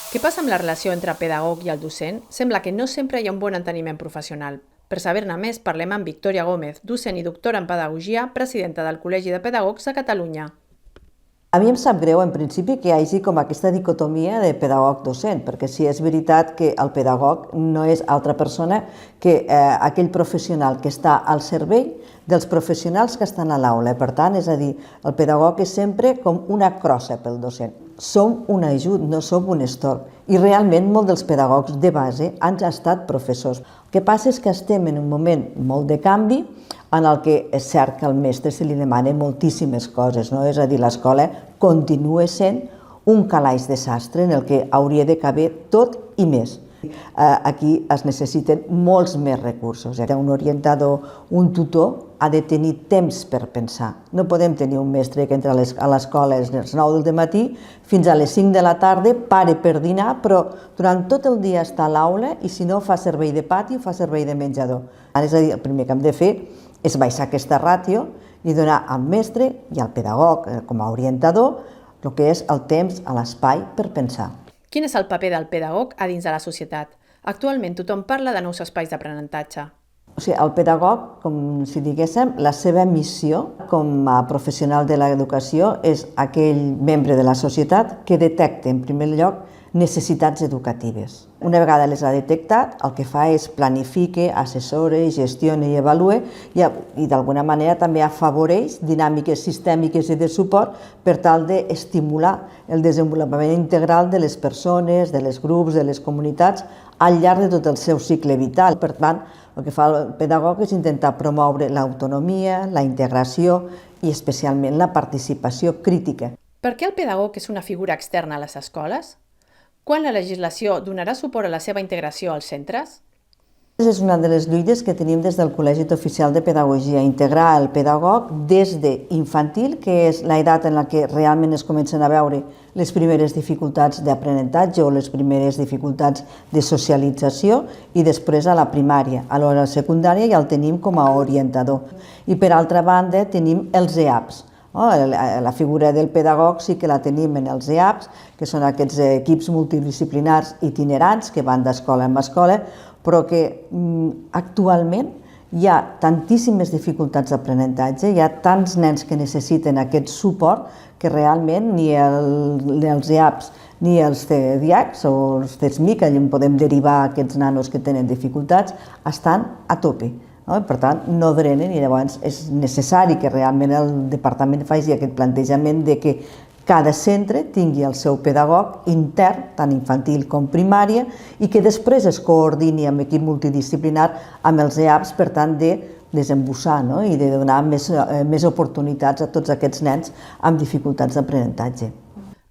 Què passa amb la relació entre pedagog i el docent? Sembla que no sempre hi ha un bon enteniment professional. Per saber-ne més, parlem amb Victòria Gómez, docent i doctora en Pedagogia, presidenta del Col·legi de Pedagogs de Catalunya. A mi em sap greu, en principi, que hi hagi com aquesta dicotomia de pedagog-docent, perquè sí, és veritat que el pedagog no és altra persona que aquell professional que està al servei dels professionals que estan a l'aula. Per tant, és a dir, el pedagog és sempre com una crossa pel docent. Som un ajut, no som un estorb. I realment molts dels pedagogs de base han estat professors. El que passa és que estem en un moment molt de canvi, en el que és cert que al mestre se li demana moltíssimes coses, no? És a dir, l'escola continua sent un calaix de sastre en el que hauria de caber tot i més. Aquí es necessiten molts més recursos. Un orientador, un tutor, ha de tenir temps per pensar. No podem tenir un mestre que entra a l'escola a les 9 del matí fins a les 5 de la tarda, pare per dinar, però durant tot el dia està a l'aula i si no fa servei de pati o fa servei de menjador. És a dir, el primer que hem de fer és baixar aquesta ràtio i donar al mestre i al pedagog com a orientador el que és el temps a l'espai per pensar. Quin és el paper del pedagog a dins de la societat? Actualment tothom parla de nous espais d'aprenentatge. El pedagog, com si diguéssim, la seva missió com a professional de l'educació és aquell membre de la societat que detecta, en primer lloc, necessitats educatives. Una vegada les ha detectat, el que fa és planifique, assessore, gestione i avalue i d'alguna manera també afavoreix dinàmiques sistèmiques i de suport per tal d'estimular el desenvolupament integral de les persones, de les grups, de les comunitats al llarg de tot el seu cicle vital. Per tant, el que fa el pedagog és intentar promoure l'autonomia, la integració i especialment la participació crítica. Per què el pedagog és una figura externa a les escoles? Quan la legislació donarà suport a la seva integració als centres? És una de les lluites que tenim des del Col·legi Oficial de Pedagogia, integrar el pedagog des d'infantil, que és l'edat en la que realment es comencen a veure les primeres dificultats d'aprenentatge o les primeres dificultats de socialització, i després a la primària. A la secundària ja el tenim com a orientador. I per altra banda tenim els EAPs. La figura del pedagog sí que la tenim en els EAPs, que són aquests equips multidisciplinars itinerants que van d'escola en escola, però que actualment hi ha tantíssimes dificultats d'aprenentatge, hi ha tants nens que necessiten aquest suport que realment ni els EAPs ni els CDIACs o els CESMI, que allà podem derivar aquests nanos que tenen dificultats, estan a tope. Per tant, no drenen i llavors és necessari que realment el departament faci aquest plantejament de que cada centre tingui el seu pedagog intern, tant infantil com primària, i que després es coordini amb equip multidisciplinar amb els EAPs per tant de desembussar i de donar més oportunitats a tots aquests nens amb dificultats d'aprenentatge.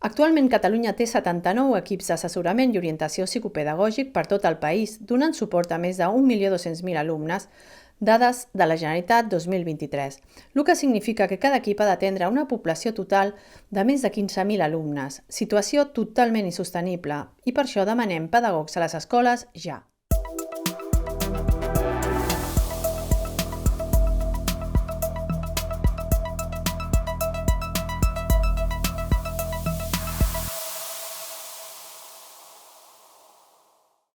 Actualment Catalunya té 79 equips d'assessorament i orientació psicopedagògic per tot el país, donant suport a més de 1.200.000 alumnes, dades de la Generalitat 2023, el que significa que cada equip ha d'atendre una població total de més de 15.000 alumnes, situació totalment insostenible, i per això demanem pedagogs a les escoles ja.